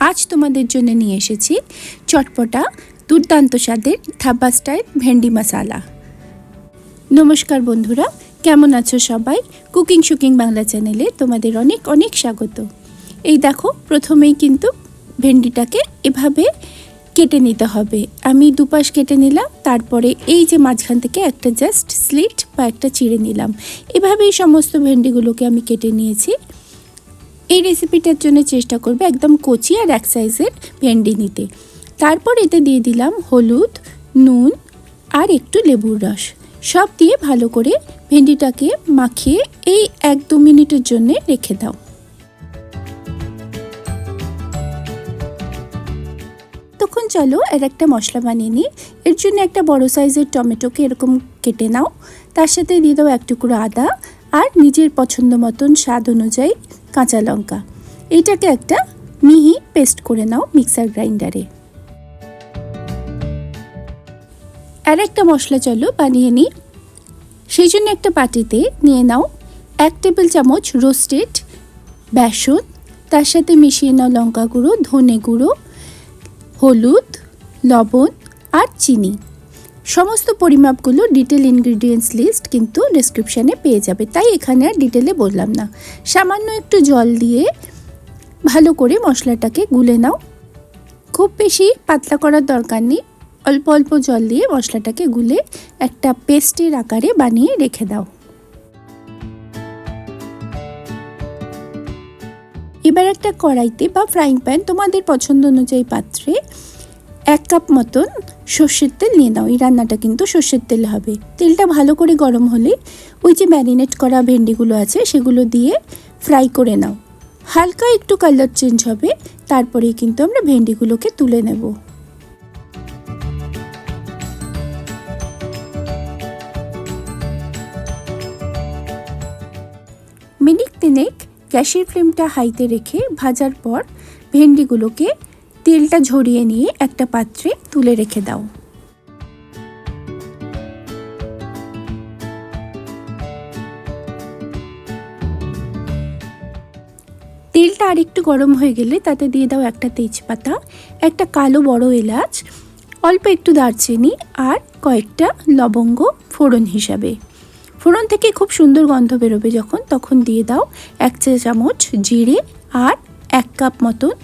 আজ তোমাদের জন্য নিয়ে এসেছি চটপটা দুর্দান্ত স্বাদের ধাবা স্টাইল ভেন্ডি মশালা। নমস্কার বন্ধুরা, কেমন আছো সবাই? কুকিং শুকিং বাংলা চ্যানেলে তোমাদের অনেক অনেক স্বাগত। এই দেখো, প্রথমেই কিন্তু ভেন্ডিটাকে এভাবে কেটে নিতে হবে। আমি দুপাশ কেটে নিলাম, তারপরে এই যে মাঝখান থেকে একটা জাস্ট স্লিট বা একটা চিড়ে নিলাম। এভাবেই সমস্ত ভেন্ডিগুলোকে আমি কেটে নিয়েছি। এই রেসিপিটার জন্য চেষ্টা করবে একদম কচি আর এক সাইজের ভেন্ডি নিতে। তারপর এতে দিয়ে দিলাম হলুদ, নুন আর একটু লেবুর রস। সব দিয়ে ভালো করে ভেন্ডিটাকে মাখিয়ে এই 1-2 মিনিটের জন্য রেখে দাও। তখন চলো একটা মশলা বানিয়ে নিই। এর জন্য একটা বড় সাইজের টমেটোকে এরকম কেটে নাও। তার সাথে দিয়ে দাও 1 টুকরো আদা আর নিজের পছন্দ মতন স্বাদ অনুযায়ী কাঁচা লঙ্কা। এইটাকে একটা মিহি পেস্ট করে নাও মিক্সার গ্রাইন্ডারে। আর একটা মশলা চলো বানিয়ে নিই। সেই জন্য একটা বাটিতে নিয়ে নাও 1 টেবিল চামচ রোস্টেড বেসন। তার সাথে মিশিয়ে নাও লঙ্কা গুঁড়ো, ধনে গুঁড়ো, হলুদ, লবণ আর চিনি। সমস্ত পরিমাপগুলো ডিটেল ইনগ্রিডিয়েন্টস লিস্ট কিন্তু ডেসক্রিপশানে পেয়ে যাবে, তাই এখানে আর ডিটেলে বললাম না। সামান্য একটু জল দিয়ে ভালো করে মশলাটাকে গুলে নাও। খুব বেশি পাতলা করার দরকার নেই, অল্প অল্প জল দিয়ে মশলাটাকে গুলে একটা পেস্টের আকারে বানিয়ে রেখে দাও। এবার একটা কড়াইতে বা ফ্রাইং প্যান, তোমাদের পছন্দ অনুযায়ী পাত্রে 1 কাপ মতন সর্ষের তেল নিয়ে নাও। এই রান্নাটা কিন্তু সর্ষের তেল হবে। তেলটা ভালো করে গরম হলে ওই যে ম্যারিনেট করা ভেন্ডিগুলো আছে সেগুলো দিয়ে ফ্রাই করে নাও। হালকা একটু কালার চেঞ্জ হবে, তারপরেই কিন্তু আমরা ভেন্ডিগুলোকে তুলে নেব। মিনিট 3 গ্যাসের ফ্লেমটা হাইতে রেখে ভাজার পর ভেন্ডিগুলোকে তেলটা ঝরিয়ে নিয়ে একটা পাত্রে তুলে রেখে দাও। তেলটা আর একটু গরম হয়ে গেলে তাতে দিয়ে দাও একটা তেজপাতা, একটা কালো বড় এলাচ, অল্প একটু দারচিনি আর কয়েকটা লবঙ্গ ফোড়ন হিসাবে। ফোড়ন থেকে খুব সুন্দর গন্ধ বেরোবে যখন, তখন দিয়ে দাও 1 চা চামচ জিরে আর 1 কাপ মতন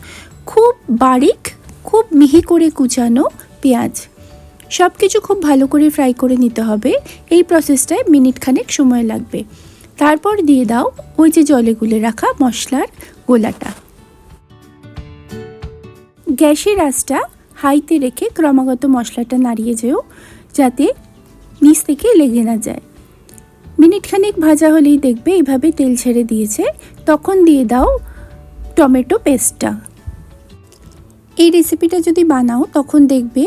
খুব বারিক, খুব মিহি করে কুচানো পেঁয়াজ। সব কিছু খুব ভালো করে ফ্রাই করে নিতে হবে। এই প্রসেসটায় মিনিট খানেক সময় লাগবে। তারপর দিয়ে দাও ওই যে জলে গুলে রাখা মশলার গোলাটা। গ্যাসের আঁচটা হাইতে রেখে ক্রমাগত মশলাটা নাড়িয়ে যেও, যাতে নিচ থেকে লেগে না যায়। মিনিট খানেক ভাজা হলেই দেখবে এইভাবে তেল ছেড়ে দিয়েছে। তখন দিয়ে দাও টমেটো পেস্টটা। এই রেসিপিটা যদি বানাও তখন দেখবে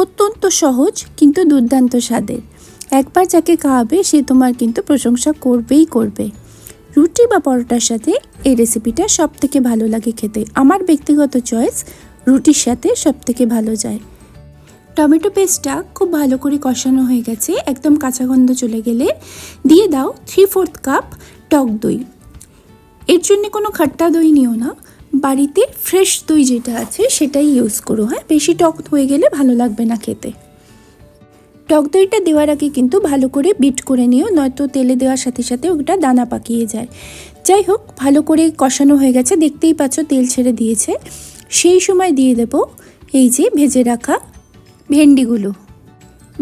অত্যন্ত সহজ কিন্তু দুর্দান্ত স্বাদের। একবার যাকে খাওয়াবে সে তোমার কিন্তু প্রশংসা করবেই করবে। রুটি বা পরোটার সাথে এই রেসিপিটা সব থেকে ভালো লাগে খেতে। আমার ব্যক্তিগত চয়েস রুটির সাথে সব থেকে ভালো যায়। টমেটো পেস্টটা খুব ভালো করে কষানো হয়ে গেছে, একদম কাঁচা গন্ধ চলে গেলে দিয়ে দাও 3/4 কাপ টক দই। এর জন্য কোনো খাট্টা দই নিও না, বাড়িতে ফ্রেশ দই যেটা আছে সেটাই ইউজ করো। হ্যাঁ, বেশি টক হয়ে গেলে ভালো লাগবে না খেতে। টক দইটা দেওয়ার আগে কিন্তু ভালো করে বিট করে নিও, নয়তো তেলে দেওয়ার সাথে সাথে ওটা দানা পাকিয়ে যায়। যাই হোক, ভালো করে কষানো হয়ে গেছে, দেখতেই পাচ্ছ তেল ছেড়ে দিয়েছে। সেই সময় দিয়ে দেব এই যে ভেজে রাখা ভেন্ডিগুলো।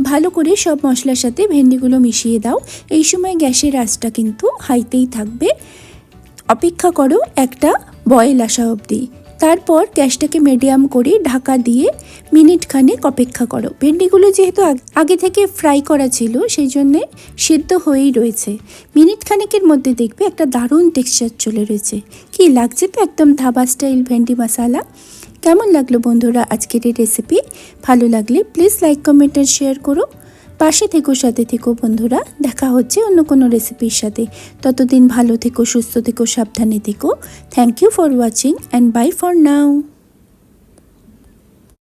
ভালো করে সব মশলার সাথে ভেন্ডিগুলো মিশিয়ে দাও। এই সময় গ্যাসের আঁচটা কিন্তু হাইতেই থাকবে। অপেক্ষা করো একটা বয়েল আসা অবধি। তারপর গ্যাসটাকে মিডিয়াম করে ঢাকা দিয়ে মিনিট খানেক অপেক্ষা করো। ভেন্ডিগুলো যেহেতু আগে থেকে ফ্রাই করা ছিল সেই জন্যে সিদ্ধ হয়েই রয়েছে। মিনিট খানেকের মধ্যে দেখবে একটা দারুণ টেক্সচার চলে রয়েছে। কি লাগছে তো একদম ধাবা স্টাইল ভেন্ডি মশালা। কেমন লাগলো বন্ধুরা আজকের এই রেসিপি? ভালো লাগলে প্লিজ লাইক, কমেন্ট আর শেয়ার করো। পাশে থেকো, সাথে থেকো বন্ধুরা। দেখা হচ্ছে অন্য কোনো রেসিপির সাথে। ততদিন ভালো থেকো, সুস্থ থেকো, সাবধানে থেকো। Thank you for watching and bye for now.